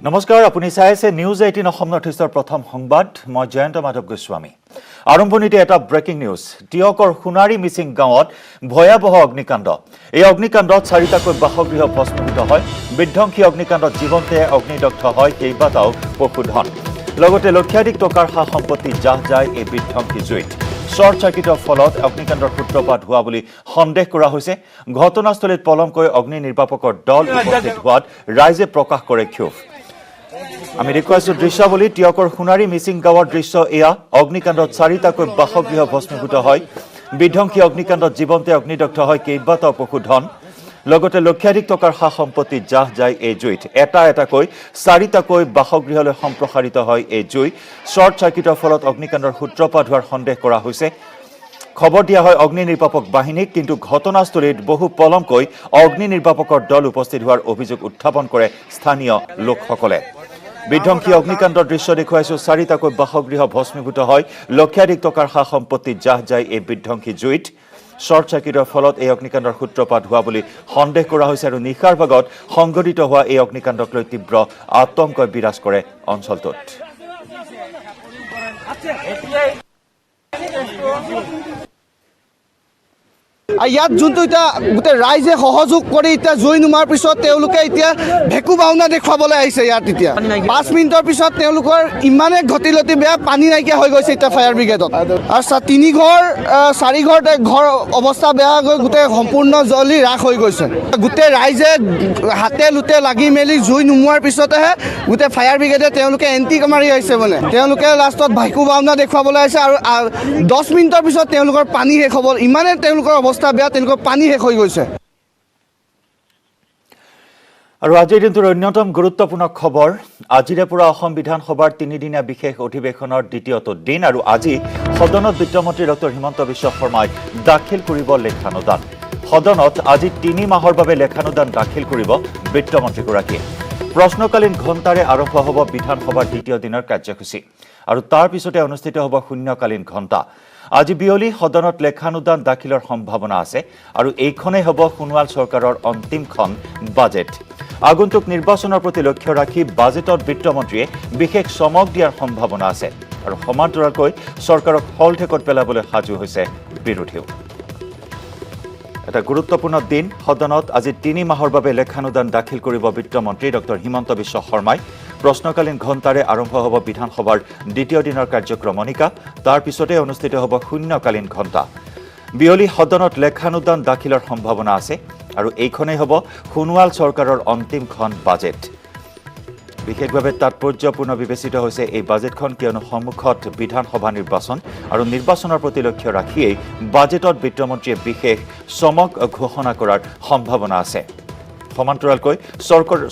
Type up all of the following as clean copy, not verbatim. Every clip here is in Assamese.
নমস্কাৰ আপুনি চাই আছে নিউজ 18 অসম নৰ্থইষ্টৰ প্ৰথম সংবাদ মই জয়ন্ত মাধৱ গোস্বামী আৰম্ভণিতে এটা ব্ৰেকিং নিউজ টিয়কৰ সোণাৰী মিচিং গাঁৱত ভয়াবহ অগ্নিকাণ্ড এই অগ্নিকাণ্ডত চাৰিটাকৈ বাসগৃহ ভস্মীভূত হয় বিধ্বংসী অগ্নিকাণ্ডত জীৱন্তে অগ্নিদগ্ধ হয় কেইবাটাও পশুধন লগতে লক্ষাধিক টকাৰ সা সম্পত্তি জাহ যায় এই বিধ্বংসী জুইত শৰ্ট সাৰ্কিটৰ ফলত অগ্নিকাণ্ডৰ সূত্ৰপাত হোৱা বুলি সন্দেহ কৰা হৈছে ঘটনাস্থলীত পলমকৈ অগ্নি নিৰ্বাপকৰ দল উপস্থিত হোৱাত ৰাইজে প্ৰকাশ কৰে ক্ষোভ আমি দেখুৱাইছো দৃশ্যাৱলী টিয়কৰ সোণাৰী মিচিং গাঁৱৰ দৃশ্য এয়া অগ্নিকাণ্ডত চাৰিটাকৈ বাসগৃহ ভস্মীভূত হয় বিধ্বংসী অগ্নিকাণ্ডত জীৱন্তে অগ্নিদগ্ধ হয় কেইবাটাও পশুধন লগতে লক্ষাধিক টকাৰ সা সম্পত্তি জাহ যায় এই জুইত এটাকৈ চাৰিটাকৈ বাসগৃহলৈ সম্প্ৰসাৰিত হয় এই জুই শৰ্ট সাৰ্কিটৰ ফলত অগ্নিকাণ্ডৰ সূত্ৰপাত হোৱাৰ সন্দেহ কৰা হৈছে খবৰ দিয়া হয় অগ্নি নিৰ্বাপক বাহিনীক কিন্তু ঘটনাস্থলীত বহু পলমকৈ অগ্নি নিৰ্বাপকৰ দল উপস্থিত হোৱাৰ অভিযোগ উত্থাপন কৰে স্থানীয় লোকসকলে বিধ্বংসী অগ্নিকাণ্ডৰ দৃশ্য দেখুৱাইছো চাৰিটাকৈ বাসগৃহ ভস্মীভূত হয় লক্ষাধিক টকাৰ সা সম্পত্তি জাহ যায় এই বিধ্বংসী জুইত শৰ্ট সাৰ্কিটৰ ফলত এই অগ্নিকাণ্ডৰ সূত্ৰপাত হোৱা বুলি সন্দেহ কৰা হৈছে আৰু নিশাৰ ভাগত সংঘটিত হোৱা এই অগ্নিকাণ্ডক লৈ তীব্ৰ আতংকই বিৰাজ কৰে অঞ্চলটোত ইয়াত যোনটো এতিয়া গোটেই ৰাইজে সহযোগ কৰি এতিয়া জুই নুমাৰ পিছত তেওঁলোকে এতিয়া ভেকু ভাওনা দেখুৱাবলৈ আহিছে ইয়াত এতিয়া 5 মিনিটৰ পিছত তেওঁলোকৰ ইমানে ঘটিলতি বেয়া পানী নাইকিয়া হৈ গৈছে এতিয়া ফায়াৰ ব্ৰিগেডত আৰু 3 ঘৰ 4 ঘৰ অৱস্থা বেয়া গৈ গোটেই সম্পূৰ্ণ জ্বলি ৰাখ হৈ গৈছে গোটেই ৰাইজে হাতে লুতে লাগি মেলি জুই নুমোৱাৰ পিছতহে গোটেই ফায়াৰ ব্ৰিগেডে তেওঁলোকে এণ্টি মাৰি আহিছে মানে তেওঁলোকে লাষ্টত ভেকু ভাওনা দেখুৱাবলৈ আহিছে আৰু 10 মিনিটৰ পিছত তেওঁলোকৰ পানী শেষ হ'ব ইমানে তেওঁলোকৰ অৱস্থা বেয়া তেওঁলোকৰ পানী শেষ হৈ গৈছে আৰু আজিৰ দিনটোৰ অন্যতম গুৰুত্বপূৰ্ণ খবৰ আজিৰে পৰা অসম বিধানসভাৰ 3দিনীয়া বিশেষ অধিৱেশনৰ দ্বিতীয়টো দিন আৰু আজি সদনত বিত্তমন্ত্ৰী ডক্টৰ হিমন্ত বিশ্ব শৰ্মাই দাখিল কৰিব লেখানুদান সদনত আজি 3 মাহৰ বাবে লেখানুদান দাখিল কৰিব বিত্তমন্ত্ৰীগৰাকীয়ে প্ৰশ্নকালীন ঘণ্টাৰে আৰম্ভ হ'ব বিধানসভাৰ দ্বিতীয় দিনৰ কাৰ্যসূচী আৰু তাৰ পিছতে অনুষ্ঠিত হ'ব শূন্যকালীন ঘণ্টা আজি বিয়লি সদনত লেখানুদান দাখিলৰ সম্ভাৱনা আছে আৰু এইখনেই হ'ব সোণোৱাল চৰকাৰৰ অন্তিমখন বাজেট আগন্তুক নিৰ্বাচনৰ প্ৰতি লক্ষ্য ৰাখি বাজেটত বিত্তমন্ত্ৰীয়ে বিশেষ চমক দিয়াৰ সম্ভাৱনা আছে আৰু সমান্তৰালকৈ চৰকাৰক হলঠেকত পেলাবলৈ সাজু হৈছে বিৰোধীও এটা গুৰুত্বপূৰ্ণ দিন সদনত আজি 3 মাহৰ বাবে লেখানুদান দাখিল কৰিব বিত্তমন্ত্ৰী ডক্টৰ হিমন্ত বিশ্ব শৰ্মাই প্ৰশ্নকালীন ঘণ্টাৰে আৰম্ভ হ'ব বিধানসভাৰ দ্বিতীয় দিনৰ কাৰ্যক্ৰমণিকা তাৰ পিছতে অনুষ্ঠিত হ'ব শূন্যকালীন ঘণ্টা বিয়লি সদনত লেখানুদান দাখিলৰ সম্ভাৱনা আছে আৰু এইখনেই হ'ব সোণোৱাল চৰকাৰৰ অন্তিমখন বাজেট বিশেষভাৱে তাৎপৰ্যপূৰ্ণ বিবেচিত হৈছে এই বাজেটখন কিয়নো সন্মুখত বিধানসভা নিৰ্বাচন আৰু নিৰ্বাচনৰ প্ৰতি লক্ষ্য ৰাখিয়েই বাজেটত বিত্তমন্ত্ৰীয়ে বিশেষ চমক ঘোষণা কৰাৰ সম্ভাৱনা আছে সমান্তৰালকৈ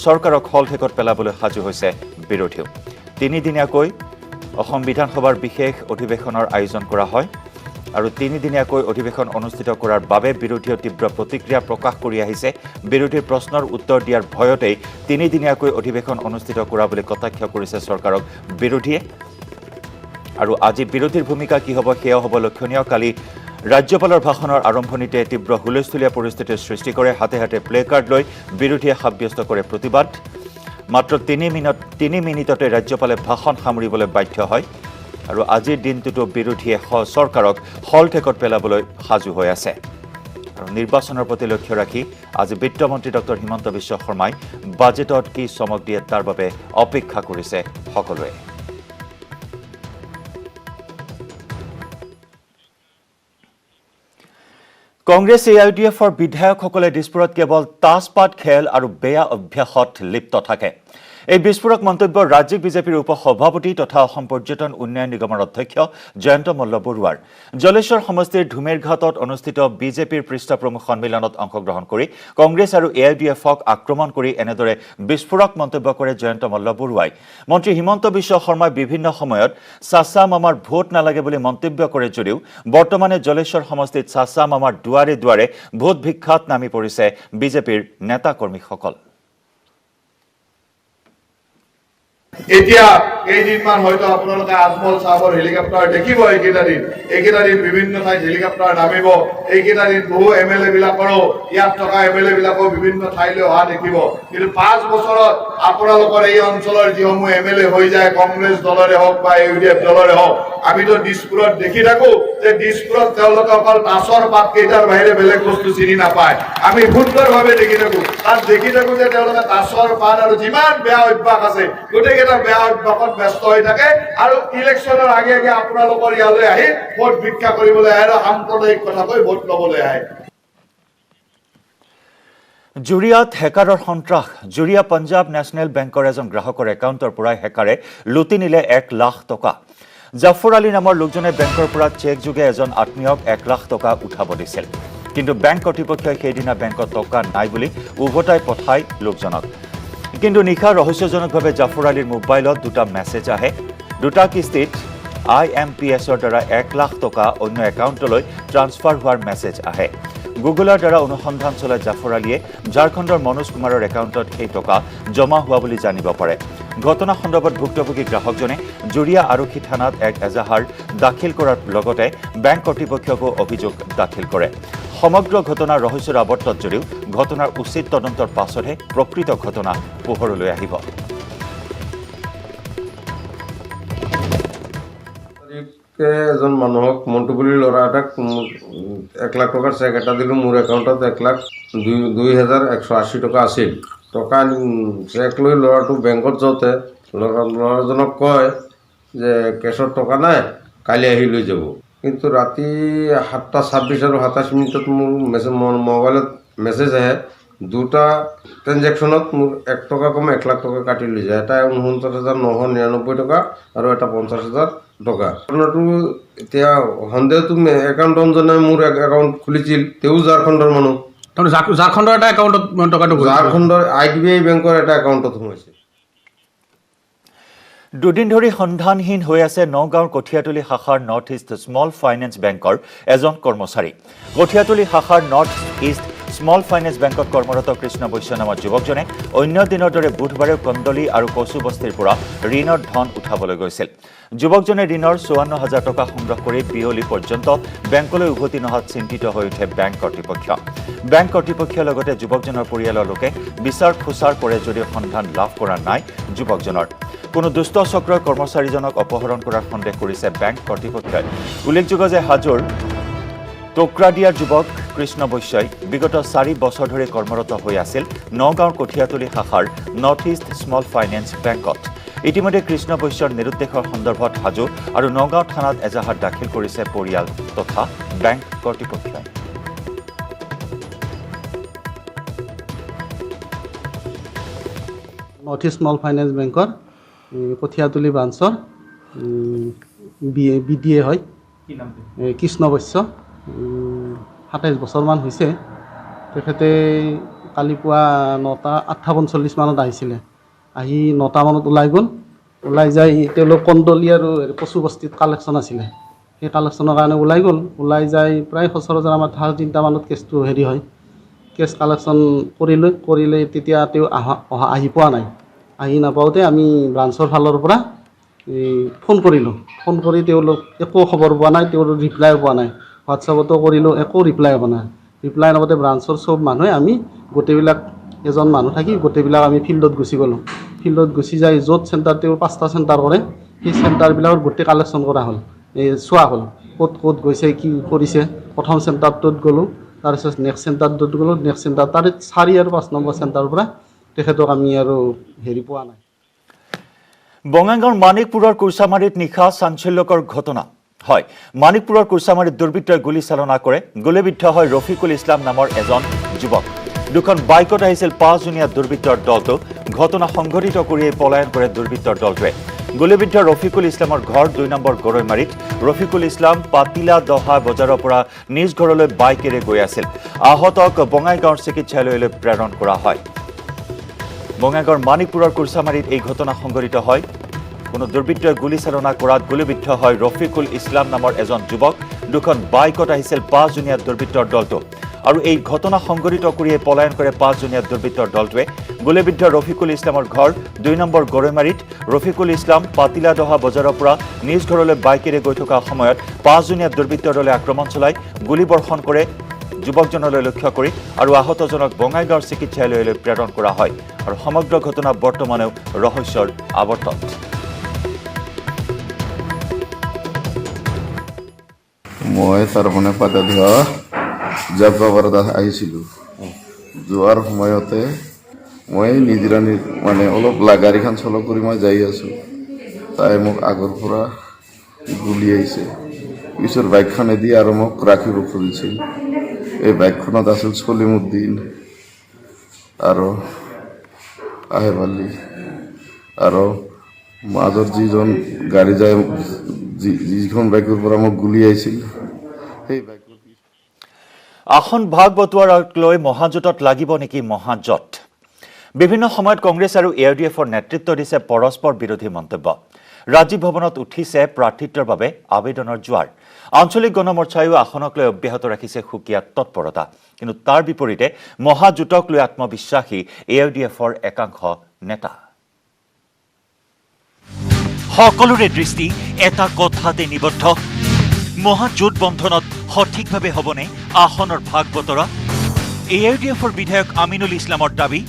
চৰকাৰক হলঠেকত পেলাবলৈ সাজু হৈছে বিৰোধীও 3দিনীয়াকৈ অসম বিধানসভাৰ বিশেষ অধিৱেশনৰ আয়োজন কৰা হয় আৰু 3দিনীয়াকৈ অধিৱেশন অনুষ্ঠিত কৰাৰ বাবে বিৰোধীয়ে তীব্ৰ প্ৰতিক্ৰিয়া প্ৰকাশ কৰি আহিছে বিৰোধীৰ প্ৰশ্নৰ উত্তৰ দিয়াৰ ভয়তেই 3দিনীয়াকৈ অধিৱেশন অনুষ্ঠিত কৰা বুলি কটাক্ষ কৰিছে চৰকাৰক বিৰোধীয়ে আৰু আজি বিৰোধীৰ ভূমিকা কি হ'ব সেয়া হ'ব লক্ষণীয় কালি ৰাজ্যপালৰ ভাষণৰ আৰম্ভণিতে তীব্ৰ হুলস্থুলীয়া পৰিস্থিতিৰ সৃষ্টি কৰে হাতে হাতে প্লে কাৰ্ড লৈ বিৰোধীয়ে সাব্যস্ত কৰে প্ৰতিবাদ মাত্ৰ 3 মিনিটতে ৰাজ্যপালে ভাষণ সামৰিবলৈ বাধ্য হয় আৰু আজিৰ দিনটোতো বিৰোধীয়ে চৰকাৰক হলঠেকত পেলাবলৈ সাজু হৈ আছে আৰু নিৰ্বাচনৰ প্ৰতি লক্ষ্য ৰাখি আজি বিত্তমন্ত্ৰী ডক্টৰ হিমন্ত বিশ্ব শৰ্মাই বাজেটত কি চমক দিয়ে তাৰ বাবে অপেক্ষা কৰিছে সকলোৱে কংগ্ৰেছ AIUDFৰ বিধায়কসকলে দিছপুৰত কেৱল তাছপাত খেল আৰু বেয়া অভ্যাসত লিপ্ত থাকে এই বিস্ফোৰক মন্তব্য ৰাজ্যিক বিজেপিৰ উপসভাপতি তথা অসম পৰ্যটন উন্নয়ন নিগমৰ অধ্যক্ষ জয়ন্ত মল্ল বৰুৱাৰ জলেশ্বৰ সমষ্টিৰ ধুমেৰঘাটত অনুষ্ঠিত বিজেপিৰ পৃষ্ঠপ্ৰমুখ সন্মিলনত অংশগ্ৰহণ কৰি কংগ্ৰেছ আৰু AIUDFক আক্ৰমণ কৰি এনেদৰে বিস্ফোৰক মন্তব্য কৰে জয়ন্ত মল্ল বৰুৱাই মন্ত্ৰী হিমন্ত বিশ্ব শৰ্মাই বিভিন্ন সময়ত চাচা মামাৰ ভোট নালাগে বুলি মন্তব্য কৰে যদিও বৰ্তমানে জলেশ্বৰ সমষ্টিত চাচা মামাৰ দুৱাৰে দুৱাৰে ভোট ভিক্ষাত নামি পৰিছে বিজেপিৰ নেতা কৰ্মীসকল এতিয়া কেইদিনমান হয়তো আপোনালোকে আজমল চাহাবৰ হেলিকপ্টাৰ দেখিব। এইকেইটা দিন বিভিন্ন ঠাইত হেলিকপ্টাৰ নামিব। এইকেইটা দিন বহু MLA বিলাকৰো ইয়াত থকা MLA বিলাকো বিভিন্ন ঠাইলৈ অহা দেখিব। কিন্তু 5 বছৰত আপোনালোকৰ এই অঞ্চলৰ যিসমূহ MLA হৈ যায়, কংগ্ৰেছ দলৰে হওক বা UDF দলৰে হওক, আমিতো দিছপুৰত দেখি থাকো যে দিছপুৰত তেওঁলোকে অকল তাচৰ পাত কেইটাৰ বাহিৰে বেলেগ বস্তু চিনি নাপায়। আমি সুন্দৰভাৱে দেখি থাকো, তাত দেখি থাকো যে তেওঁলোকে তাচৰ পাত আৰু যিমান বেয়া অভ্যাস আছে গোটেইকেইটা বেয়া অভ্যাসত ব্যস্ত হৈ থাকে আৰু ইলেকশ্যনৰ আগে আগে আপোনালোকৰ ইয়ালৈ আহি ভোট ভিক্ষা কৰিবলৈ আহে আৰু সাম্প্ৰদায়িক কথা কৈ ভোট ল'বলৈ আহে। জুৰিয়াত হেকাৰৰ সন্ত্ৰাস। জুৰিয়া পাঞ্জাব নেশ্যনেল বেংকৰ এজন গ্ৰাহকৰ একাউণ্টৰ পৰা হেকাৰে লুটি নিলে 1 লাখ টকা। জাফৰ আলী নামৰ লোকজনে বেংকৰ পৰা চেক যোগে এজন আত্মীয়ক 1 লাখ টকা উঠাব দিছিল। কিন্তু বেংক কৰ্তৃপক্ষই সেইদিনা বেংকত টকা নাই বুলি উভতাই পঠায় লোকজনক। কিন্তু নিশা ৰহস্যজনকভাৱে জাফৰ আলীৰ মোবাইলত 2টা মেছেজ আহে। 2টা কিস্তিত IMPSৰ দ্বাৰা 1 লাখ টকা অন্য একাউণ্টলৈ ট্ৰান্সফাৰ হোৱাৰ মেছেজ আহে। গুগলৰ দ্বাৰা অনুসন্ধান চলাই জাফৰ আলীয়ে ঝাৰখণ্ডৰ মনোজ কুমাৰৰ একাউণ্টত সেই টকা জমা হোৱা বুলি জানিব পাৰে। ঘটনা সন্দৰ্ভত ভুক্তভোগী গ্ৰাহকজনে জুৰিয়া আৰক্ষী থানাত এক এজাহাৰ দাখিল কৰাৰ লগতে বেংক কৰ্তৃপক্ষকো অভিযোগ দাখিল কৰে। সমগ্ৰ ঘটনাৰ ৰহস্যৰ আৱৰ্তত যদিও ঘটনাৰ উচিত তদন্তৰ পাছতহে প্ৰকৃত ঘটনা পোহৰলৈ আহিব। এজন মানুহক মন্টু বুলি ল'ৰা এটাক 1 লাখ টকাৰ চেক এটা দিলোঁ। মোৰ একাউণ্টত 1,02,180 টকা আছিল। টকা চেক লৈ ল'ৰাটো বেংকত যাওঁতে ল'ৰাজনক কয় যে কেছত টকা নাই, কালি আহি লৈ যাব। কিন্তু ৰাতি 7:26 আৰু 27 মোৰ মোবাইলত মেছেজ আহে। 2টা ট্ৰেঞ্জেকশ্যনত মোৰ 1 টকা কম 1 লাখ টকা কাটি লৈ যায়। এটা 49,999 টকা আৰু এটা 50,000 টকা। ঘটনাটো এতিয়া সন্দেহটো একাউণ্টজনে মোৰ একাউণ্ট খুলিছিল, তেওঁ ঝাৰখণ্ডৰ মানুহ। ঝাৰখণ্ডৰ এটা একাউণ্টত টকাটো ঝাৰখণ্ডৰ IDBI বেংকৰ এটা একাউণ্টত সোমাইছে। দুদিন ধৰি সন্ধানহীন হৈ আছে নগাঁৱৰ কঠীয়াতলী শাখাৰ নৰ্থ ইষ্ট স্মল ফাইনেন্স বেংকৰ এজন কৰ্মচাৰী। কঠীয়াতলী শাখাৰ নৰ্থ ইষ্ট স্মল ফাইনেন্স বেংকত কৰ্মৰত কৃষ্ণ বৈশ্য নামৰ যুৱকজনে অন্য দিনৰ দৰে বুধবাৰে কন্দলী আৰু কচু বস্তিৰ পৰা ঋণৰ ধন উঠাবলৈ গৈছিল। যুৱকজনে ঋণৰ 54,000 টকা সংগ্ৰহ কৰি বিয়লি পৰ্যন্ত বেংকলৈ উভতি নহাত চিন্তিত হৈ উঠে বেংক কৰ্তৃপক্ষ। বেংক কৰ্তৃপক্ষৰ লগতে যুৱকজনৰ পৰিয়ালৰ লোকে বিচাৰ খোচাৰ কৰে যদিও সন্ধান লাভ কৰা নাই যুৱকজনৰ। কোনো দুষ্ট চক্ৰই কৰ্মচাৰীজনক অপহৰণ কৰাৰ সন্দেহ কৰিছে বেংক কৰ্তৃপক্ষই। উল্লেখযোগ্য যে হাজোৰ টকৰাদিয়াৰ যুৱক কৃষ্ণ বৈশ্যই বিগত 4 বছৰ ধৰি কৰ্মৰত হৈ আছিল নগাঁৱৰ কঠীয়াতলী শাখাৰ নৰ্থ ইষ্ট স্মল ফাইনেন্স বেংকত। ইতিমধ্যে কৃষ্ণ বৈশ্যৰ নিৰুদ্দেশৰ সন্দৰ্ভত হাজো আৰু নগাঁও থানাত এজাহাৰ দাখিল কৰিছে পৰিয়াল তথা বেংক কৰ্তৃপক্ষই। নৰ্থ ইষ্ট স্মল ফাইনেন্স বেংকৰ কঠীয়াতলী ব্ৰাঞ্চৰ BDA হয় কৃষ্ণ বৈশ্য। 27 বছৰমান হৈছে। তেখেতে কালি পুৱা 9:48 মানত আহিছিলে। আহি 9টা মানত ওলাই গ'ল। ওলাই যাই তেওঁলোক কন্দলী আৰু কচু বস্তিত কালেকশ্যন আছিলে। সেই কালেকশ্যনৰ কাৰণে ওলাই গ'ল। ওলাই যাই প্ৰায় সচৰাচৰ আমাৰ 3:30 মানত কেছটো হয়। কেছ কালেকশ্যন কৰিলে তেতিয়া তেওঁ আহি পোৱা নাই। আহি নাপাওঁতে আমি ব্ৰাঞ্চৰ ফালৰ পৰা ফোন কৰিলোঁ। ফোন কৰি তেওঁলোক একো খবৰ পোৱা নাই, তেওঁৰ ৰিপ্লাই পোৱা নাই। হোৱাটছআপতো কৰিলোঁ, একো ৰিপ্লাই পোৱা নাই। ৰিপ্লাই নাপাওঁতে ব্ৰাঞ্চৰ চব মানুহে আমি গোটেইবিলাক এজন মানুহ থাকি গোটেইবিলাক আমি ফিল্ডত গুচি গ'লোঁ। ফিল্ডত গুচি যাই য'ত চেণ্টাৰ তেওঁ 5টা চেণ্টাৰ কৰে, সেই চেণ্টাৰবিলাকত গোটেই কালেকশ্যন কৰা হ'ল, চোৱা হ'ল ক'ত গৈছে কি কৰিছে। প্ৰথম চেণ্টাৰটোত গ'লোঁ, তাৰপিছত নেক্সট চেণ্টাৰটোত গ'লোঁ। নেক্সট চেণ্টাৰ তাৰে 4 আৰু 5 নম্বৰ চেণ্টাৰৰ পৰা তেখেতক আমি আৰু পোৱা নাই। বঙাইগাঁৱৰ মানিকপুৰৰ কুৰ্চামাৰীত নিশা চাঞ্চল্যকৰ ঘটনা হয়। মানিকপুৰৰ কুৰ্চামাৰীত দুৰ্বৃত্তই গুলীচালনা কৰে। গুলীবিদ্ধ হয় ৰফিকুল ইছলাম নামৰ এজন যুৱক। 2খন বাইকত আহিছিল 5জনীয়া দুৰ্বৃত্তৰ দলটো। ঘটনা সংঘটিত কৰিয়েই পলায়ন কৰে দুৰ্বৃত্তৰ দলটোৱে। গুলীবিদ্ধ ৰফিকুল ইছলামৰ ঘৰ 2 নম্বৰ গৰৈমাৰীত। ৰফিকুল ইছলাম পাতিলা দহা বজাৰৰ পৰা নিজ ঘৰলৈ বাইকেৰে গৈ আছিল। আহতক বঙাইগাঁৱৰ চিকিৎসালয়লৈ প্ৰেৰণ কৰা হয়। বঙাইগাঁৱৰ মানিকপুৰৰ কুৰ্চামাৰীত এই ঘটনা সংঘটিত হয়। কোনো দুৰ্বৃত্তই গুলীচালনা কৰাত গুলীবিদ্ধ হয় ৰফিকুল ইছলাম নামৰ এজন যুৱক। 2খন বাইকত আহিছিল 5জনীয়া দুৰ্বৃত্তৰ দলটো। আৰু এই ঘটনা সংঘটিত কৰিয়ে পলায়ন কৰে 5জনীয়া দুৰ্বৃত্তৰ দলটোৱে গুলীবিদ্ধ ৰফিকুল ইছলামৰ ঘৰ 2 নম্বৰ গৰৈমাৰীত ৰফিকুল ইছলাম পাতিলাদহা বজাৰৰ পৰা নিজ ঘৰলৈ বাইকেৰে গৈ থকা সময়ত 5জনীয়া দুৰ্বৃত্তৰ দলে আক্ৰমণ চলাই গুলীবৰ্ষণ কৰে যুৱকজনলৈ লক্ষ্য কৰি আৰু আহতজনক বঙাইগাঁৱৰ চিকিৎসালয়লৈ প্ৰেৰণ কৰা হয় আৰু সমগ্ৰ ঘটনা বৰ্তমানেও ৰহস্যৰ আৱৰ্তত মই তাৰমানে পাতাদিহা জাবগাবাৰত আহিছিলোঁ যোৱাৰ সময়তে মই নিজিৰাণী মানে অলপ গাড়ীখন চলা কৰি মই যাই আছোঁ তাই মোক আগৰ পৰা গুলি আহিছে পিছৰ বাইকখনেদি আৰু মোক ৰাখিব খুজিছিল এই বাইকখনত আছিল চলিমুদ্দিন আৰু আহেব আলী আৰু মাজত যিজন গাড়ী যায় যিখন বাইকৰ পৰা মোক গুলি আহিছিল সেই বাইকৰ আসন ভাগ বটোৱাৰাক লৈ মহাজোঁটত লাগিব নেকি মহাজোঁট বিভিন্ন সময়ত কংগ্ৰেছ আৰু AIUDFৰ নেতৃত্ব দিছে পৰস্পৰ বিৰোধী মন্তব্য ৰাজীৱ ভৱনত উঠিছে প্ৰাৰ্থিত্বৰ বাবে আবেদনৰ জোৱাৰ আঞ্চলিক গণমৰ্চায়ো আসনক লৈ অব্যাহত ৰাখিছে সুকীয়া তৎপৰতা কিন্তু তাৰ বিপৰীতে মহাজোঁটক লৈ আত্মবিশ্বাসী AIUDFৰ একাংশ নেতা সকলোৰে দৃষ্টি এটা কথাতে নিবদ্ধ মহাজোঁট বন্ধনত সঠিকভাৱে হ'বনে আসনৰ ভাগ বতৰা AIUDFৰ বিধায়ক আমিনুল ইছলামৰ দাবী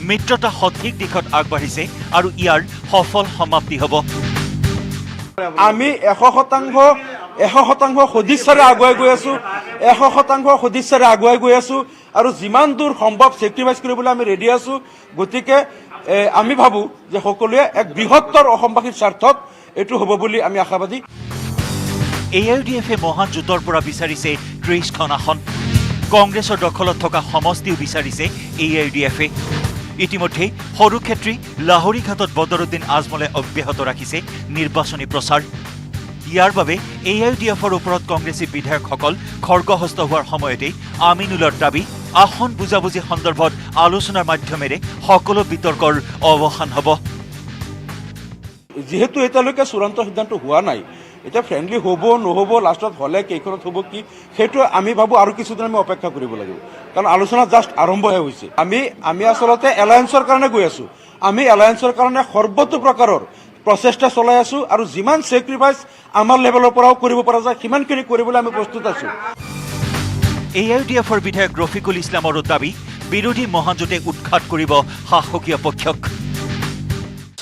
মিত্ৰতা সঠিক দিশত আগবাঢ়িছে আৰু ইয়াৰ সফল সমাপ্তি হ'ব আমি 100% সদিচ্ছাৰে আগুৱাই গৈ আছো 100% সদিচ্ছাৰে আগুৱাই গৈ আছো আৰু যিমান দূৰ সম্ভৱ চেক্ৰিফাইচ কৰিবলৈ আমি ৰেডি আছো গতিকে আমি ভাবো যে সকলোৱে এক বৃহত্তৰ অসমবাসীৰ স্বাৰ্থত এইটো হ'ব বুলি আমি আশাবাদী AIUDFে মহাজোঁটৰ পৰা বিচাৰিছে 30খন আসন কংগ্ৰেছৰ দখলত থকা সমষ্টিও বিচাৰিছে AIUDFে ইতিমধ্যে সৰুক্ষেত্ৰী লাহৰীঘাটত বদৰুদ্দিন আজমলে অব্যাহত ৰাখিছে নিৰ্বাচনী প্ৰচাৰ ইয়াৰ বাবে AIUDFৰ ওপৰত কংগ্ৰেছী বিধায়কসকল খৰ্গহস্ত হোৱাৰ সময়তেই আমিনুলৰ দাবী আসন বুজাবুজি সন্দৰ্ভত আলোচনাৰ মাধ্যমেৰে সকলো বিতৰ্কৰ অৱসান হ'ব যেহেতু এতিয়ালৈকে চূড়ান্ত সিদ্ধান্ত হোৱা নাই এটা ফ্ৰেণ্ডলি হ'ব নহ'ব লাষ্টত হ'লে কেইখনত হ'ব কি সেইটো আমি ভাবো আৰু কিছুদিন আমি অপেক্ষা কৰিব লাগিব কাৰণ আলোচনা জাষ্ট আৰম্ভহে হৈছে আমি আচলতে এলায়েন্সৰ কাৰণে গৈ আছো আমি এলায়েন্সৰ কাৰণে সৰ্বতো প্ৰকাৰৰ প্ৰচেষ্টা চলাই আছো আৰু যিমান চেক্ৰিফাইচ আমাৰ লেভেলৰ পৰাও কৰিব পৰা যায় সিমানখিনি কৰিবলৈ আমি প্ৰস্তুত আছো AIUDFৰ বিধায়ক ৰফিকুল ইছলামৰো দাবী বিৰোধী মহাজোঁটে উৎখাত কৰিব শাসকীয় পক্ষক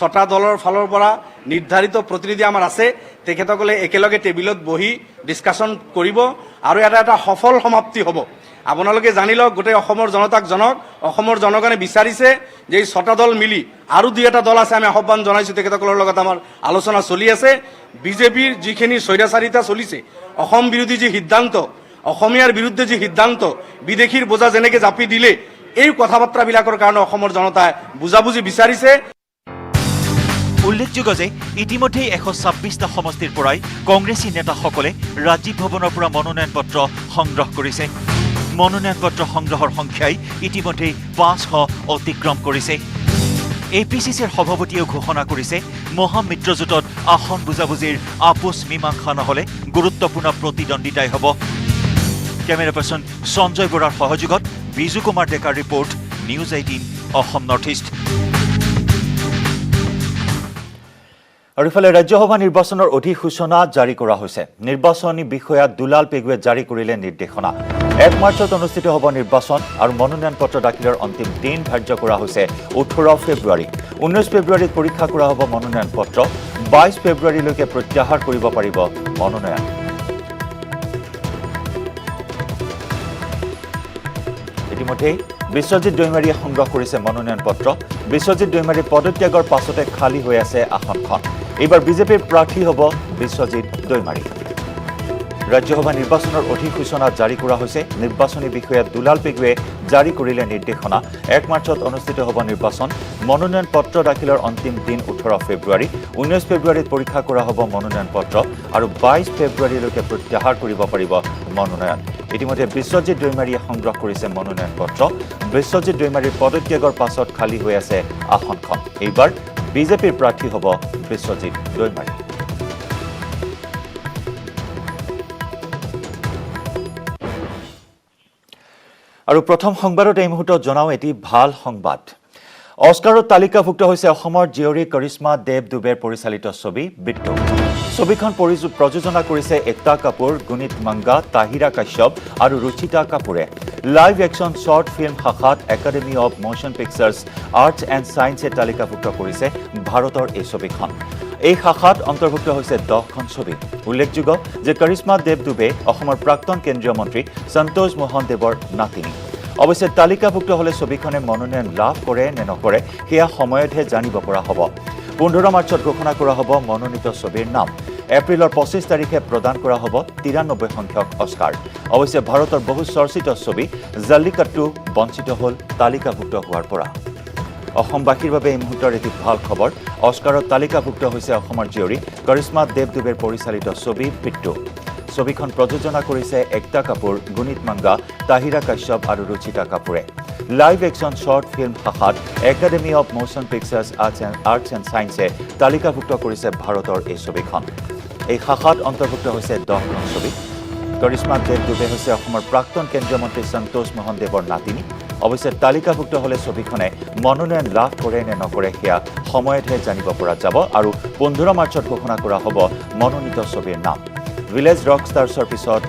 6টা দলৰ ফালৰ পৰা নিৰ্ধাৰিত প্ৰতিনিধি আমাৰ আছে তেখেতসকলে একেলগে টেবিলত বহি ডিছকাশ্যন কৰিব আৰু এটা সফল সমাপ্তি হ'ব আপোনালোকে জানি লওক গোটেই অসমৰ জনতাক অসমৰ জনগণে বিচাৰিছে যে এই 6টা দল মিলি আৰু 2এটা দল আছে আমি আহ্বান জনাইছো তেখেতসকলৰ লগত আমাৰ আলোচনা চলি আছে বিজেপিৰ যিখিনি স্বৈৰাচাৰিতা চলিছে অসম বিৰোধী যি সিদ্ধান্ত অসমীয়াৰ বিৰুদ্ধে যি সিদ্ধান্ত বিদেশীৰ বোজা যেনেকৈ জাপি দিলে এই কথা বাৰ্তাবিলাকৰ কাৰণে অসমৰ জনতাই বুজাবুজি বিচাৰিছে উল্লেখযোগ্য যে ইতিমধ্যে 126টা সমষ্টিৰ পৰাই কংগ্ৰেছী নেতাসকলে ৰাজীৱ ভৱনৰ পৰা মনোনয়ন পত্ৰ সংগ্ৰহ কৰিছে মনোনয়ন পত্ৰ সংগ্ৰহৰ সংখ্যাই ইতিমধ্যে 500 অতিক্ৰম কৰিছে APCCৰ সভাপতিয়েও ঘোষণা কৰিছে মহামিত্ৰজোঁটত আসন বুজাবুজিৰ আপোচ মীমাংসা নহ'লে গুৰুত্বপূৰ্ণ প্ৰতিদ্বন্দ্বিতাই হ'ব কেমেৰা পাৰ্চন সঞ্জয় বৰাৰ সহযোগত বিজু কুমাৰ ডেকাৰ report news 18 Assam north east আৰু ইফালে ৰাজ্যসভা নিৰ্বাচনৰ অধিসূচনা জাৰি কৰা হৈছে নিৰ্বাচনী বিষয়া দুলাল পেগুৱে জাৰি কৰিলে নিৰ্দেশনা 1 মাৰ্চত অনুষ্ঠিত হ'ব নিৰ্বাচন আৰু মনোনয়ন পত্ৰ দাখিলৰ অন্তিম দিন ধাৰ্য কৰা হৈছে 18 ফেব্ৰুৱাৰী 19 ফেব্ৰুৱাৰীত পৰীক্ষা কৰা হ'ব মনোনয়ন পত্ৰ 22 ফেব্ৰুৱাৰীলৈকে প্ৰত্যাহাৰ কৰিব পাৰিব মনোনয়ন ইতিমধ্যে বিশ্বজিৎ দৈমাৰীয়ে সংগ্ৰহ কৰিছে মনোনয়ন পত্ৰ বিশ্বজিৎ দৈমাৰীৰ পদত্যাগৰ পাছতে খালী হৈ আছে আসনখন এইবাৰ বিজেপিৰ প্ৰাৰ্থী হ'ব বিশ্বজিৎ দৈমাৰী ৰাজ্যসভা নিৰ্বাচনৰ অধিসূচনা জাৰি কৰা হৈছে নিৰ্বাচনী বিষয়া দুলাল পেগুৱে জাৰি কৰিলে নিৰ্দেশনা 1 মাৰ্চত অনুষ্ঠিত হ'ব নিৰ্বাচন মনোনয়ন পত্ৰ দাখিলৰ অন্তিম দিন 18 ফেব্ৰুৱাৰী 19 ফেব্ৰুৱাৰীত পৰীক্ষা কৰা হ'ব মনোনয়ন পত্ৰ আৰু 22 ফেব্ৰুৱাৰীলৈকে প্ৰত্যাহাৰ কৰিব পাৰিব মনোনয়ন ইতিমধ্যে বিশ্বজিৎ দৈমাৰীয়ে সংগ্ৰহ কৰিছে মনোনয়ন পত্ৰ বিশ্বজিৎ দৈমাৰীৰ পদত্যাগৰ পাছত খালী হৈ আছে আসনখন এইবাৰ বিজেপিৰ প্ৰাৰ্থী হ'ব বিশ্বজিৎ দৈমাৰী আৰু প্ৰথম সংবাদত এই মুহূৰ্তত জনাও এটি ভাল সংবাদ অস্কাৰত তালিকাভুক্ত হৈছে অসমৰ জীয়ৰী কৰিশ্মা দেৱ দুবেৰ পৰিচালিত ছবি বিট্টু ছবিখন প্ৰযোজনা কৰিছে একতা কাপুৰ গুণিত মংগা তাহিৰা কাশ্যপ আৰু ৰুচিতা কাপুৰে লাইভ একশ্যন শৰ্ট ফিল্ম শাখাত academy of motion pictures arts and ছায়েন্সে তালিকাভুক্ত কৰিছে ভাৰতৰ এই ছবিখন এই শাখাত অন্তৰ্ভুক্ত হৈছে 10খন ছবি উল্লেখযোগ্য যে কৰিশ্মা দেৱ দুবে অসমৰ প্ৰাক্তন কেন্দ্ৰীয় মন্ত্ৰী সন্তোষ মোহন দেৱৰ নাতিনী অৱশ্যে তালিকাভুক্ত হলে ছবিখনে মনোনয়ন লাভ কৰে নে নকৰে সেয়া সময়তহে জানিব পৰা হ'ব 15 মাৰ্চত ঘোষণা কৰা হ'ব মনোনীত ছবিৰ নাম এপ্ৰিলৰ 25 তাৰিখে প্ৰদান কৰা হ'ব 93 সংখ্যক অস্কাৰ অৱশ্যে ভাৰতৰ বহু চৰ্চিত ছবি জাল্লিকাট্টু বঞ্চিত হ'ল তালিকাভুক্ত হোৱাৰ পৰা অসমবাসীৰ বাবে এই মুহূৰ্তৰ এটি ভাল খবৰ অস্কাৰত তালিকাভুক্ত হৈছে অসমৰ জীয়ৰী কৰিশ্মা দেৱ দুবেৰ পৰিচালিত ছবি বিট্টু ছবিখন প্ৰযোজনা কৰিছে একতা কাপুৰ গুণিত মংগা তাহিৰা কাশ্যপ আৰু ৰুচিতা কাপুৰে লাইভ একশ্যন শৰ্ট ফিল্ম শাখাত academy of motion pictures arts and ছায়েন্সে তালিকাভুক্ত কৰিছে ভাৰতৰ এই ছবিখন এই শাখাত অন্তৰ্ভুক্ত হৈছে 10খন ছবি কৰিশ্মা দেৱ দুবে হৈছে অসমৰ প্ৰাক্তন কেন্দ্ৰীয় মন্ত্ৰী সন্তোষ মোহন দেৱৰ নাতিনী অৱশ্যে তালিকাভুক্ত হলে ছবিখনে মনোনয়ন লাভ কৰে নে নকৰে সেয়া সময়তহে জানিব পৰা যাব আৰু 15 মাৰ্চত ঘোষণা কৰা হ'ব মনোনীত ছবিৰ নাম ভিলেজ ৰক ষ্টাৰ্ছৰ পিছত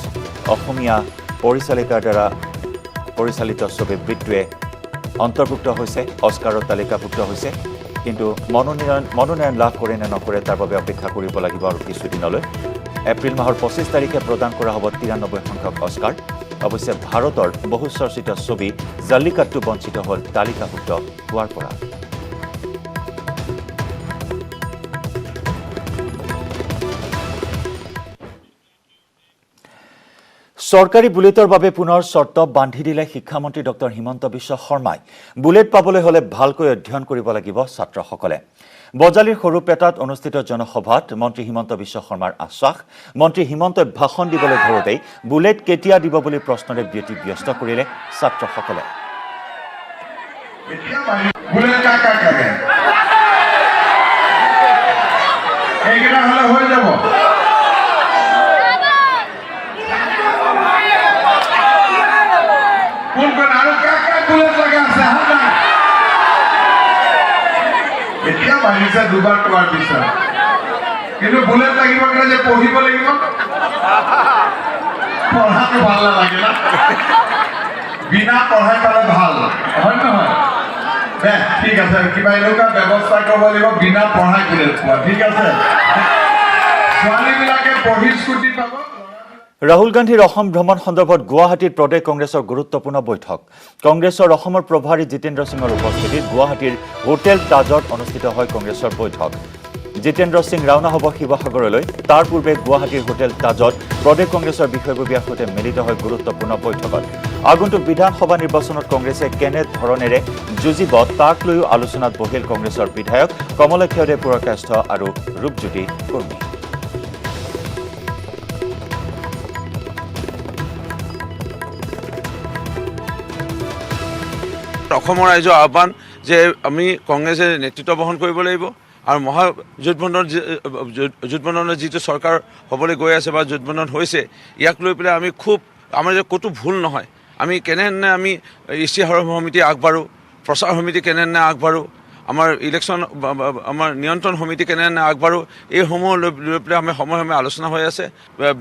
অসমীয়া পৰিচালিকাৰ দ্বাৰা পৰিচালিত ছবি বিট্টুৱে অন্তৰ্ভুক্ত হৈছে অস্কাৰত তালিকাভুক্ত হৈছে কিন্তু মনোনয়ন লাভ কৰে নে নকৰে তাৰ বাবে অপেক্ষা কৰিব লাগিব আৰু কিছুদিনলৈ এপ্ৰিল মাহৰ 25 তাৰিখে প্ৰদান কৰা হ'ব 93 সংখ্যক অস্কাৰ অৱশ্যে ভাৰতৰ বহু চৰ্চিত ছবি জাল্লিকাট্টু বঞ্চিত হ'ল তালিকাভুক্ত হোৱাৰ পৰা চৰকাৰী বুলেটৰ বাবে পুনৰ চৰ্ত বান্ধি দিলে শিক্ষামন্ত্ৰী ডক্টৰ হিমন্ত বিশ্ব শৰ্মাই বুলেট পাবলৈ হলে ভালকৈ অধ্যয়ন কৰিব লাগিব ছাত্ৰসকলে বজালীৰ সৰুপেটাত অনুষ্ঠিত জনসভাত মন্ত্ৰী হিমন্ত বিশ্ব শৰ্মাৰ আশ্বাস মন্ত্ৰী হিমন্তই ভাষণ দিবলৈ ধৰোতেই বুলেট কেতিয়া দিব বুলি প্ৰশ্নৰে ব্যস্ত কৰিলে ছাত্ৰসকলে এতিয়া বাঢ়িছে দুবাৰ কোৱাৰ পিছত কিন্তু বুলেট লাগিব যে পঢ়িব লাগিব পঢ়াটো ভাল নালাগে না বিনা পঢ়াই পালে ভাল হয় নহয় দে ঠিক আছে কিবা এনেকুৱা ব্যৱস্থা কৰিব লাগিব বিনা পঢ়াই বুলেট পোৱা ঠিক আছে ছোৱালীবিলাকে পঢ়ি স্কুটি পাব ৰাহুল গান্ধীৰ অসম ভ্ৰমণ সন্দৰ্ভত গুৱাহাটীৰ প্ৰদেশ কংগ্ৰেছৰ গুৰুত্বপূৰ্ণ বৈঠক কংগ্ৰেছৰ অসমৰ প্ৰভাৰী জিতেন্দ্ৰ সিঙৰ উপস্থিতিত গুৱাহাটীৰ হোটেল তাজত অনুষ্ঠিত হয় কংগ্ৰেছৰ বৈঠক জিতেন্দ্ৰ সিং ৰাওনা হ'ব শিৱসাগৰলৈ তাৰ পূৰ্বে গুৱাহাটীৰ হোটেল তাজত প্ৰদেশ কংগ্ৰেছৰ বিষয়ববীয়াৰ সৈতে মিলিত হয় গুৰুত্বপূৰ্ণ বৈঠকত আগন্তুক বিধানসভা নিৰ্বাচনত কংগ্ৰেছে কেনে ধৰণেৰে যুঁজিব তাক লৈও আলোচনাত বহিল কংগ্ৰেছৰ বিধায়ক কমলেশ্বৰদেৱ পুৰকাষ্ঠ আৰু ৰূপজ্যোতি কুৰ্মী অসমৰ ৰাইজৰ আহ্বান যে আমি কংগ্ৰেছে নেতৃত্ব বহন কৰিব লাগিব আৰু জোটবন্ধনৰ যিটো চৰকাৰ হ'বলৈ গৈ আছে বা জোটবন্ধন হৈছে ইয়াক লৈ পেলাই আমি খুব আমাৰ যে ক'তো ভুল নহয় আমি কেনেধৰণে আমি ইস্তিহাৰ সমিতি আগবাঢ়োঁ প্ৰচাৰ সমিতি কেনেধৰণে আগবাঢ়োঁ আমাৰ ইলেকশ্যন আমাৰ নিয়ন্ত্ৰণ সমিতি কেনেধৰণে আগবাঢ়োঁ এইসমূহ লৈ পেলাই আমি সময়ে সময়ে আলোচনা হৈ আছে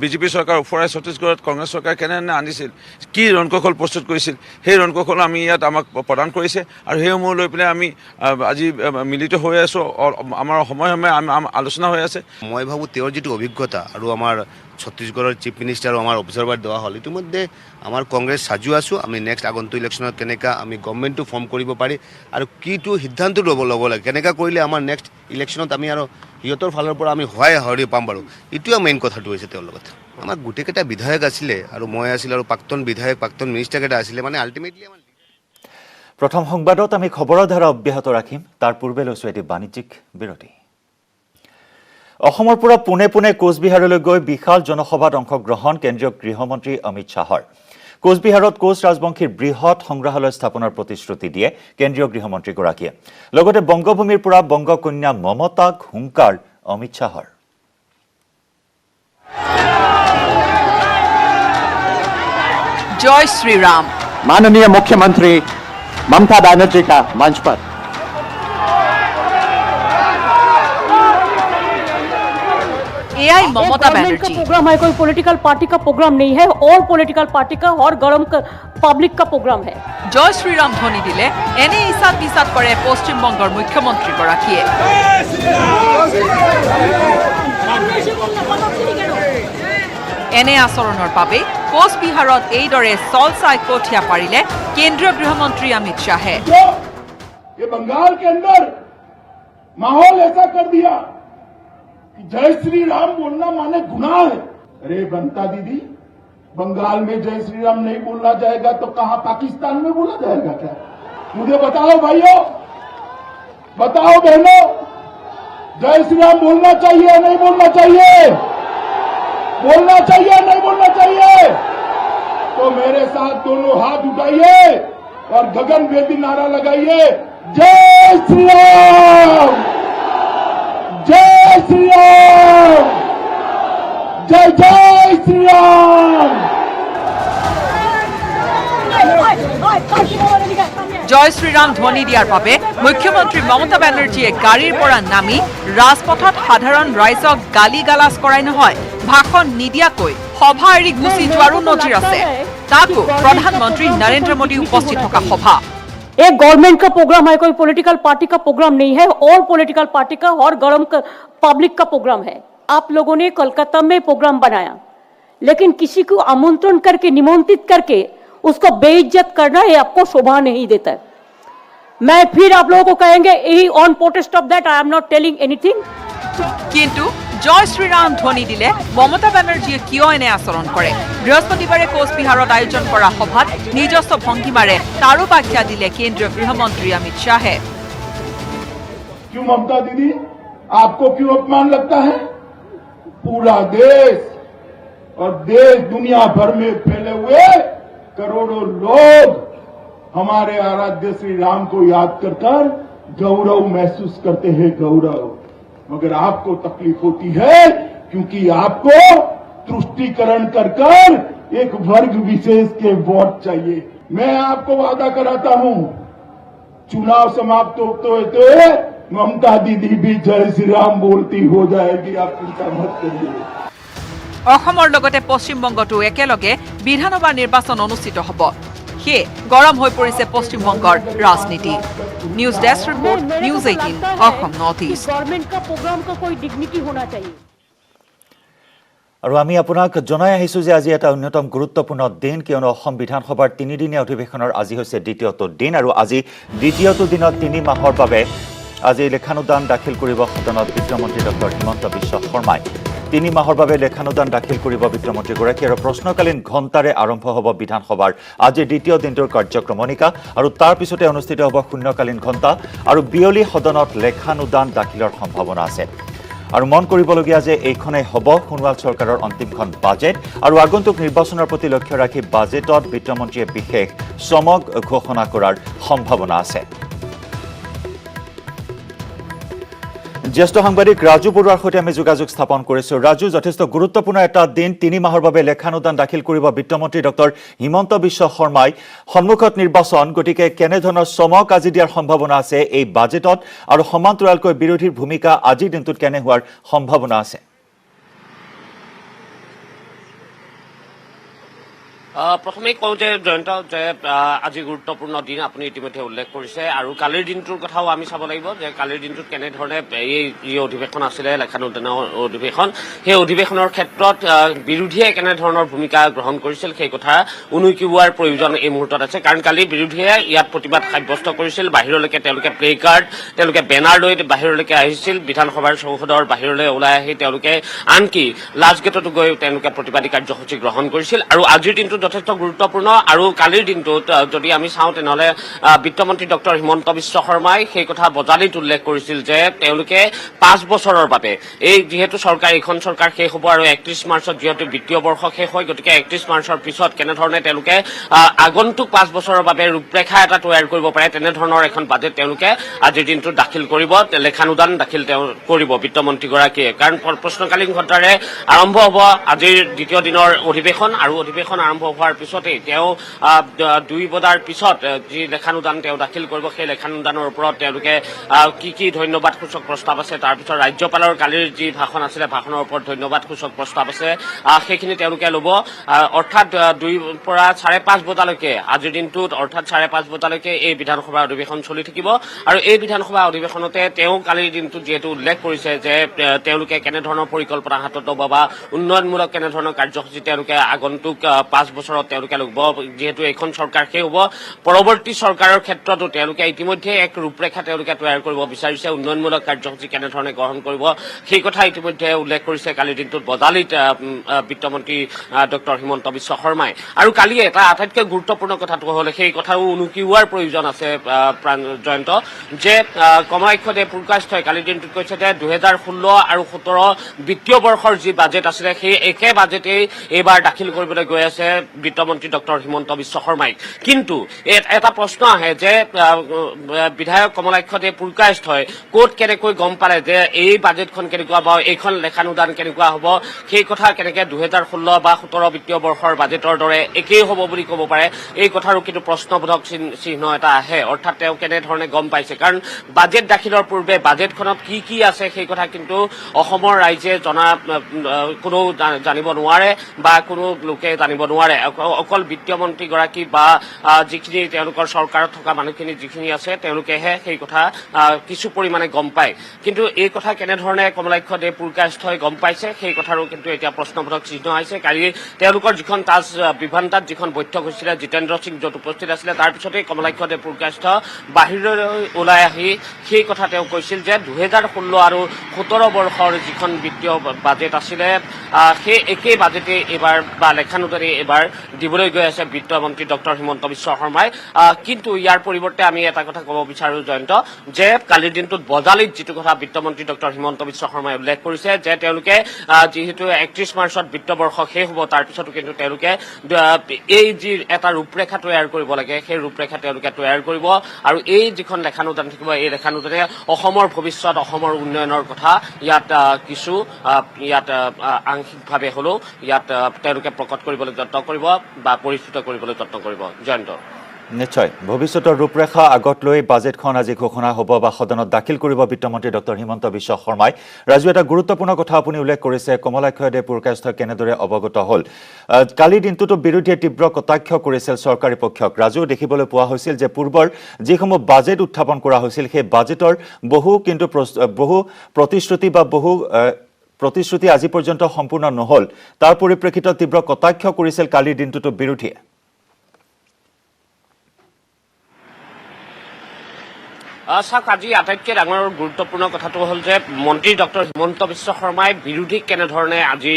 বিজেপি চৰকাৰ ওফৰাই ছত্তীশগড়ত কংগ্ৰেছ চৰকাৰ কেনেধৰণে আনিছিল কি ৰণকৌশল প্ৰস্তুত কৰিছিল সেই ৰণকৌশল আমি ইয়াত আমাক প্ৰদান কৰিছে আৰু সেইসমূহ লৈ পেলাই আমি আজি মিলিত হৈ আছোঁ আমাৰ সময়ে সময়ে আলোচনা হৈ আছে মই ভাবোঁ তেওঁৰ যিটো অভিজ্ঞতা আৰু আমাৰ ছত্তীশগড়ৰ চিফ মিনিষ্টাৰ আৰু আমাৰ অবজাৰ্ভাৰ দেওয়া হ'ল ইতিমধ্যে আমাৰ কংগ্ৰেছ সাজু আছোঁ আমি নেক্সট আগন্তুক ইলেকশ্যনত কেনেকৈ আমি গভৰ্ণমেণ্টটো ফৰ্ম কৰিব পাৰি আৰু কিটো সিদ্ধান্ত ল'ব লাগে কেনেকৈ কৰিলে আমাৰ নেক্সট ইলেকশ্যনত আমি আৰু সিহঁতৰ ফালৰ পৰা আমি সহায় পাম বাৰু এইটোৱে মেইন কথাটো হৈছে তেওঁৰ লগত আমাৰ গোটেইকেইটা বিধায়ক আছিলে আৰু মই আছিলোঁ আৰু প্ৰাক্তন বিধায়ক প্ৰাক্তন মিনিষ্টাৰকেইটা আছিলে মানে আল্টিমেটলি আমাৰ প্ৰথম সংবাদত আমি খবৰৰ ধাৰা অব্যাহত ৰাখিম তাৰ পূৰ্বে লৈছোঁ এটি বাণিজ্যিক বিৰতি অসমৰ পৰা পুনে পুনে কোচবিহাৰলৈ গৈ বিশাল জনসভাত অংশগ্ৰহণ কেন্দ্ৰীয় গৃহমন্ত্ৰী অমিত শ্বাহৰ কোচবিহাৰত কোচ ৰাজবংশীৰ বৃহৎ সংগ্ৰহালয় স্থাপনৰ প্ৰতিশ্ৰুতি দিয়ে কেন্দ্ৰীয় গৃহমন্ত্ৰীগৰাকীয়ে লগতে বংগভূমিৰ পৰা বংগকন্যা মমতাক হুংকাৰ অমিত শ্বাহৰ জয় শ্ৰীৰাম माननीय मुख्यमंत्री ममता बनर्जी का मंच पर। एआई ममता बनर्जी प्रोग्राम है, कोई पॉलिटिकल पार्टी का प्रोग्राम नहीं है, और पॉलिटिकल पार्टी का और गरम पब्लिक का प्रोग्राम है। जय श्रीराम ध्वनि दिले एने इसाद बिसाद करे पश्चिम बंगर मुख्यमंत्री गराकिए। एने आचৰণৰ বাবে কোচবিহাৰত এইদৰে চলচাই কঠিয়া পাৰিলে কেন্দ্ৰীয় গৃহমন্ত্ৰী অমিত শাহে। ये बंगाल के अंदर माहौल ऐसा कर दिया कि जय श्री राम बोलना माने गुनाह है। अरे बनता दीदी, बंगाल में जय श्री राम नहीं बोलना जाएगा तो कहां पाकिस्तान में बोला जाएगा क्या? मुझे बताओ भाइयों, बताओ बहनों, जय श्री राम बोलना चाहिए या नहीं बोलना चाहिए? बोलना चाहिए या नहीं बोलना चाहिए? तो मेरे साथ दोनों हाथ उठाइए और गगनभेदी नारा लगाइए, जय श्री राम, जय श्री राम, जय जय श्री राम। জয় শ্ৰীৰাম ধ্বনি দিয়াৰ বাবে মুখ্যমন্ত্ৰী মমতা বেনাৰ্জীয়ে গাড়ীৰ পৰা নামি ৰাজপথত সাধাৰণ ৰাইজক গালি গালাজ কৰাই নহয়, ভাষণ নিদিয়াকৈ সভা এৰি গুচি যোৱাৰো নজিৰ আছে। তাতো প্ৰধানমন্ত্ৰী নৰেন্দ্ৰ মোদী উপস্থিত থকা সভা। एक गवर्नमेंट का प्रोग्राम है, कोई पॉलिटिकल पार्टी का प्रोग्राम नहीं है, और पॉलिटिकल पार्टी का और गरम पब्लिक का प्रोग्राम है। आप लोगों ने कोलकाता में प्रोग्राम बनाया, लेकिन किसी को आमंत्रण करके, निमंत्रित करके उसको बेइज्जत करना ये आपको शोभा नहीं देता है। मैं फिर आप लोगों को कहेंगे, यही on protest of that I am not telling anything. किंतु জয় শ্ৰীৰাম ধ্বনি দিলে মমতা বেনাৰ্জীয়ে কিয় এনে আচৰণ কৰে? বৃহস্পতিবাৰে কোচবিহাৰত আয়োজন কৰা সভাত নিজস্ব ভংগীমাৰে তাৰো ব্যাখ্যা দিলে কেন্দ্ৰীয় গৃহমন্ত্ৰী অমিত শাহে। क्यों ममता दीदी, आपको क्यों अपमान लगता है? पूरा देश और देश दुनिया भर में फैले हुए करोड़ों लोग हमारे आराध्य श्री राम को याद कर गौरव महसूस करते हैं, गौरव। मगर आपको तकलीफ होती है क्योंकि आपको तुष्टीकरण कर एक वर्ग विशेष के वोट चाहिए। मैं आपको वादा कराता हूं, चुनाव समाप्त होते हुए ममता दीदी भी जय श्री राम बोलती हो जाएगी, आप चिंता मत करिए। অসমৰ লগতে পশ্চিম বংগতো একেলগে বিধানসভা নিৰ্বাচন অনুষ্ঠিত হ'ব। সেয়ে গৰম হৈ পৰিছে পশ্চিম বংগৰ ৰাজনীতি। News desk report, news 18 Assam north east. Government কা প্ৰগ্ৰাম কা কোই ডিগনিটি হোনা চাহিয়ে। আৰু আমি আপোনাক জনাই আহিছো যে আজি এটা অন্যতম গুৰুত্বপূৰ্ণ দিন, কিয়নো অসম বিধানসভাৰ 3দিনীয়া অধিৱেশনৰ আজি হৈছে দ্বিতীয়টো দিন, আৰু আজি দ্বিতীয়টো দিনত 3 মাহৰ বাবে আজি লেখানুদান দাখিল কৰিব সদনত বিত্তমন্ত্ৰী ডক্টৰ হিমন্ত বিশ্ব শৰ্মাই। 3 মাহৰ বাবে লেখানুদান দাখিল কৰিব বিত্তমন্ত্ৰীগৰাকী, আৰু প্ৰশ্নকালীন ঘণ্টাৰে আৰম্ভ হ'ব বিধানসভাৰ আজি দ্বিতীয় দিনটোৰ কাৰ্যক্ৰমণিকা, আৰু তাৰ পিছতে অনুষ্ঠিত হ'ব শূন্যকালীন ঘণ্টা, আৰু বিয়লি সদনত লেখানুদান দাখিলৰ সম্ভাৱনা আছে। আৰু মন কৰিবলগীয়া যে এইখনেই হ'ব সোণোৱাল চৰকাৰৰ অন্তিমখন বাজেট, আৰু আগন্তুক নিৰ্বাচনৰ প্ৰতি লক্ষ্য ৰাখি বাজেটত বিত্তমন্ত্ৰীয়ে বিশেষ চমক ঘোষণা কৰাৰ সম্ভাৱনা আছে। জ্যেষ্ঠ সাংবাদিক ৰাজু বৰুৱাৰ সৈতে আমি যোগাযোগ স্থাপন কৰিছোঁ। ৰাজু, যথেষ্ট গুৰুত্বপূৰ্ণ এটা দিন, 3 মাহৰ বাবে লেখানুদান দাখিল কৰিব বিত্তমন্ত্ৰী ডক্টৰ হিমন্ত বিশ্ব শৰ্মাই। সন্মুখত নিৰ্বাচন, গতিকে কেনেধৰণৰ চমক আজি দিয়াৰ সম্ভাৱনা আছে এই বাজেটত, আৰু সমান্তৰালকৈ বিৰোধীৰ ভূমিকা আজিৰ দিনটোত কেনে হোৱাৰ সম্ভাৱনা আছে? প্ৰথমে কওঁ যে জয়ন্ত, যে আজি গুৰুত্বপূৰ্ণ দিন আপুনি ইতিমধ্যে উল্লেখ কৰিছে, আৰু কালিৰ দিনটোৰ কথাও আমি চাব লাগিব যে কালিৰ দিনটোত কেনেধৰণে এই যি অধিৱেশন আছিলে লেখানুদানৰ অধিৱেশন, সেই অধিৱেশনৰ ক্ষেত্ৰত বিৰোধীয়ে কেনেধৰণৰ ভূমিকা গ্ৰহণ কৰিছিল সেই কথা উনুকিওৱাৰ প্ৰয়োজন এই মুহূৰ্তত আছে। কাৰণ কালি বিৰোধীয়ে ইয়াত প্ৰতিবাদ সাব্যস্ত কৰিছিল, বাহিৰলৈকে তেওঁলোকে প্লে কাৰ্ড, তেওঁলোকে বেনাৰ লৈ বাহিৰলৈকে আহিছিল, বিধানসভাৰ চৌহদৰ বাহিৰলৈ ওলাই আহি তেওঁলোকে আনকি লাষ্টগেটতো গৈ তেওঁলোকে প্ৰতিবাদী কাৰ্যসূচী গ্ৰহণ কৰিছিল। আৰু আজিৰ দিনটো যথেষ্ট গুৰুত্বপূৰ্ণ, আৰু কালিৰ দিনটোত যদি আমি চাওঁ তেনেহ'লে বিত্তমন্ত্ৰী ডক্টৰ হিমন্ত বিশ্ব শৰ্মাই সেই কথা বজালিত উল্লেখ কৰিছিল যে তেওঁলোকে 5 বছৰৰ বাবে, এই যিহেতু চৰকাৰ, এইখন চৰকাৰ শেষ হ'ব আৰু 31 মাৰ্চত যিহেতু বিত্তীয় বৰ্ষ শেষ হয়, গতিকে 31 মাৰ্চৰ পিছত কেনেধৰণে তেওঁলোকে আগন্তুক 5 বছৰৰ বাবে ৰূপৰেখা এটা তৈয়াৰ কৰিব পাৰে তেনেধৰণৰ এখন বাজেট তেওঁলোকে আজিৰ দিনটোত দাখিল কৰিব, লেখানুদান দাখিল কৰিব বিত্তমন্ত্ৰীগৰাকীয়ে। কাৰণ প্ৰশ্নকালীন ঘণ্টাৰে আৰম্ভ হ'ব আজিৰ দ্বিতীয় দিনৰ অধিৱেশন, আৰু অধিৱেশন আৰম্ভ হোৱাৰ পিছতেই তেওঁ 2 বজাৰ পিছত যি লেখানুদান তেওঁ দাখিল কৰিব সেই লেখানুদানৰ ওপৰত তেওঁলোকে কি ধন্যবাদসূচক প্ৰস্তাৱ আছে তাৰপিছত ৰাজ্যপালৰ কালিৰ যি ভাষণ আছিলে ভাষণৰ ওপৰত ধন্যবাদসূচক প্ৰস্তাৱ আছে সেইখিনি তেওঁলোকে ল'ব অৰ্থাৎ 2 পৰা 5:30 বজালৈকে আজিৰ দিনটোত অৰ্থাৎ 5:30 বজালৈকে এই বিধানসভাৰ অধিৱেশন চলি থাকিব আৰু এই বিধানসভা অধিৱেশনতে তেওঁ কালিৰ দিনটোত যিহেতু উল্লেখ কৰিছে যে তেওঁলোকে কেনেধৰণৰ পৰিকল্পনা হাতত ল'ব বা উন্নয়নমূলক কেনেধৰণৰ কাৰ্যসূচী তেওঁলোকে আগন্তুক 5 বছৰত তেওঁলোকে ল'ব যিহেতু এইখন চৰকাৰ শেষ হ'ব পৰৱৰ্তী চৰকাৰৰ ক্ষেত্ৰতো তেওঁলোকে ইতিমধ্যে এক ৰূপৰেখা তেওঁলোকে তৈয়াৰ কৰিব বিচাৰিছে উন্নয়নমূলক কাৰ্যসূচী কেনেধৰণে গ্ৰহণ কৰিব সেই কথা ইতিমধ্যে উল্লেখ কৰিছে কালিৰ দিনটোত বজালিত বিত্তমন্ত্ৰী ডক্টৰ হিমন্ত বিশ্ব শৰ্মাই আৰু কালি এটা আটাইতকৈ গুৰুত্বপূৰ্ণ কথাটো হ'ল সেই কথাও উনুকিওৱাৰ প্ৰয়োজন আছে জয়ন্ত যে কমলাক্ষদে পুৰকাষ্ঠই কালিৰ দিনটোত কৈছে যে 2016 আৰু 17 বিত্তীয় বৰ্ষৰ যি বাজেট আছিলে সেই একে বাজেটেই এইবাৰ দাখিল কৰিবলৈ গৈ আছে বিত্তমন্ত্ৰী ডক্টৰ হিমন্ত বিশ্ব শৰ্মাই কিন্তু এটা প্ৰশ্ন আহে যে বিধায়ক কমলাক্ষদে পুৰকাষ্ঠই ক'ত কেনেকৈ গম পালে যে এই বাজেটখন কেনেকুৱা বা এইখন লেখানুদান কেনেকুৱা হ'ব সেই কথা কেনেকৈ 2016 বা 17 বিত্তীয় বৰ্ষৰ বাজেটৰ দৰে একেই হ'ব বুলি ক'ব পাৰে এই কথাৰো কিন্তু প্ৰশ্নবোধক চিহ্ন এটা আহে অৰ্থাৎ তেওঁ কেনেধৰণে গম পাইছে কাৰণ বাজেট দাখিলৰ পূৰ্বে বাজেটখনত কি আছে সেই কথা কিন্তু অসমৰ ৰাইজে কোনো জানিব নোৱাৰে বা কোনো লোকে জানিব নোৱাৰে অকল বিত্তীয় মন্ত্ৰীগৰাকী বা যিখিনি তেওঁলোকৰ চৰকাৰত থকা মানুহখিনি যিখিনি আছে তেওঁলোকেহে সেই কথা কিছু পৰিমাণে গম পায় কিন্তু এই কথা কেনেধৰণে কমলাক্ষদে পুৰকাষ্ঠই গম পাইছে সেই কথাৰো কিন্তু এতিয়া প্ৰশ্নবোধক চিহ্ন আহিছে কালি তেওঁলোকৰ যিখন তাজ বিভান্তাত যিখন বৈঠক হৈছিলে জিতেন্দ্ৰ সিং য'ত উপস্থিত আছিলে তাৰপিছতেই কমলাক্ষদে পুৰকাষ্ঠ বাহিৰলৈ ওলাই আহি সেই কথা তেওঁ কৈছিল যে 2016 আৰু 17 বৰ্ষৰ যিখন বিত্তীয় বাজেট আছিলে সেই একেই বাজেটে এইবাৰ বা লেখানুদানে এইবাৰ দিবলৈ গৈ আছে বিত্তমন্ত্ৰী ডক্টৰ হিমন্ত বিশ্ব শৰ্মাই কিন্তু ইয়াৰ পৰিৱৰ্তে আমি এটা কথা ক'ব বিচাৰো জয়ন্ত যে কালিৰ দিনটোত বজালিত যিটো কথা বিত্তমন্ত্ৰী ডক্টৰ হিমন্ত বিশ্ব শৰ্মাই উল্লেখ কৰিছে যে তেওঁলোকে যিহেতু 31 মাৰ্চত বিত্তবৰ্ষ শেষ হ'ব তাৰপিছতো কিন্তু তেওঁলোকে এই যি এটা ৰূপৰেখা তৈয়াৰ কৰিব লাগে সেই ৰূপৰেখা তেওঁলোকে তৈয়াৰ কৰিব আৰু এই যিখন লেখানুদান থাকিব এই লেখানুদানে অসমৰ ভৱিষ্যত অসমৰ উন্নয়নৰ কথা ইয়াত কিছু আংশিকভাৱে হ'লেও ইয়াত তেওঁলোকে প্ৰকট কৰিবলৈ যত্ন কৰিব বা পৰিস্ফুট কৰিবলৈ যত্ন কৰিব জয়ন্ত নিশ্চয় ভৱিষ্যতৰ ৰূপৰেখা আগত লৈ বাজেটখন আজি ঘোষণা হ'ব বা সদনত দাখিল কৰিব বিত্তমন্ত্ৰী ডক্টৰ হিমন্ত বিশ্ব শৰ্মাই ৰাজু এটা গুৰুত্বপূৰ্ণ কথা আপুনি উল্লেখ কৰিছে কমলাক্ষদে পুৰকাষ্ঠ কেনেদৰে অৱগত হ'ল কালি দিনটোতো বিৰোধীয়ে তীব্ৰ কটাক্ষ কৰিছিল চৰকাৰী পক্ষক ৰাজু দেখিবলৈ পোৱা হৈছিল যে পূৰ্বৰ যিসমূহ বাজেট উত্থাপন কৰা হৈছিল সেই বাজেটৰ বহু প্ৰতিশ্ৰুতি বা বহু প্ৰতিশ্ৰুতি আজি পৰ্যন্ত সম্পূৰ্ণ নহ'ল তাৰ পৰিপ্ৰেক্ষিতত তীব্ৰ কটাক্ষ কৰিছিল কালিৰ দিনটোতো বিৰোধীয়ে চাওক আজি আটাইতকৈ ডাঙৰ গুৰুত্বপূৰ্ণ কথাটো হ'ল যে মন্ত্ৰী ডক্টৰ হিমন্ত বিশ্ব শৰ্মাই বিৰোধীক কেনেধৰণে আজি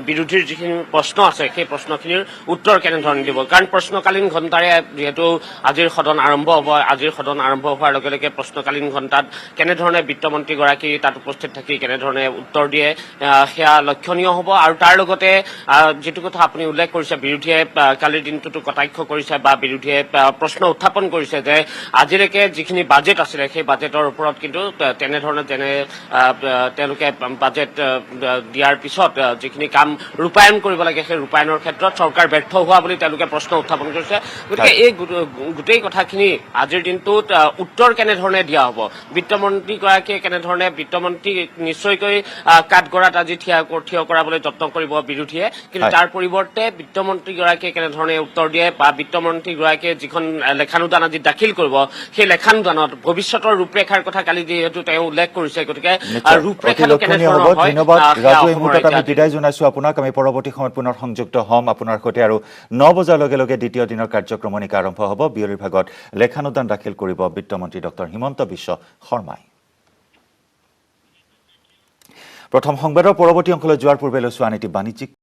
বিৰোধীৰ যিখিনি প্ৰশ্ন আছে সেই প্ৰশ্নখিনিৰ উত্তৰ কেনেধৰণে দিব কাৰণ প্ৰশ্নকালীন ঘণ্টাৰে যিহেতু আজিৰ সদন আৰম্ভ হ'ব আজিৰ সদন আৰম্ভ হোৱাৰ লগে লগে প্ৰশ্নকালীন ঘণ্টাত কেনেধৰণে বিত্তমন্ত্ৰীগৰাকী তাত উপস্থিত থাকি কেনেধৰণে উত্তৰ দিয়ে সেয়া লক্ষণীয় হ'ব আৰু তাৰ লগতে যিটো কথা আপুনি উল্লেখ কৰিছে বিৰোধীয়ে কালিৰ দিনটোতো কটাক্ষ কৰিছে বা বিৰোধীয়ে প্ৰশ্ন উত্থাপন কৰিছে যে আজিলৈকে যিখিনি বাজেট আছিলে সেই বাজেটৰ ওপৰত কিন্তু তেনেধৰণে তেওঁলোকে বাজেট দিয়াৰ পিছত যিখিনি কাম ৰূপায়ণ কৰিব লাগে সেই ৰূপায়ণৰ ক্ষেত্ৰত চৰকাৰ ব্যৰ্থ হোৱা বুলি তেওঁলোকে প্ৰশ্ন উত্থাপন কৰিছে গতিকে এই গোটেই কথাখিনি আজিৰ দিনটোত উত্তৰ কেনেধৰণে দিয়া হ'ব বিত্তমন্ত্ৰীগৰাকীয়ে কেনেধৰণে বিত্তমন্ত্ৰী নিশ্চয়কৈ কাঠগড়াত আজি থিয় কৰাবলৈ যত্ন কৰিব বিৰোধীয়ে কিন্তু তাৰ পৰিৱৰ্তে বিত্তমন্ত্ৰীগৰাকীয়ে কেনেধৰণে উত্তৰ দিয়ে বা বিত্তমন্ত্ৰীগৰাকীয়ে যিখন লেখানুদান আজি দাখিল কৰিব সেই লেখানুদানত ভৱিষ্যতৰ ৰূপৰেখাৰ কথা কালি যিহেতু তেওঁ উল্লেখ কৰিছে গতিকে ৰূপৰেখাটো কেনেধৰণৰ হয় ধন্যবাদ ৰাজু এই মুহূৰ্তত আমি বিদায় জনাইছো আপোনাক আমি পৰৱৰ্তী সময়ত পুনৰ সংযুক্ত হ'ম আপোনাৰ সৈতে আৰু 9 বজাৰ লগে লগে দ্বিতীয় দিনৰ কাৰ্যক্ৰমণিকা আৰম্ভ হ'ব বিয়লিৰ ভাগত লেখানুদান দাখিল কৰিব বিত্তমন্ত্ৰী ডক্টৰ হিমন্ত বিশ্ব শৰ্মাই প্ৰথম সংবাদৰ পৰৱৰ্তী অংশলৈ যোৱাৰ পূৰ্বে লৈছো আন এটি বাণিজ্যিক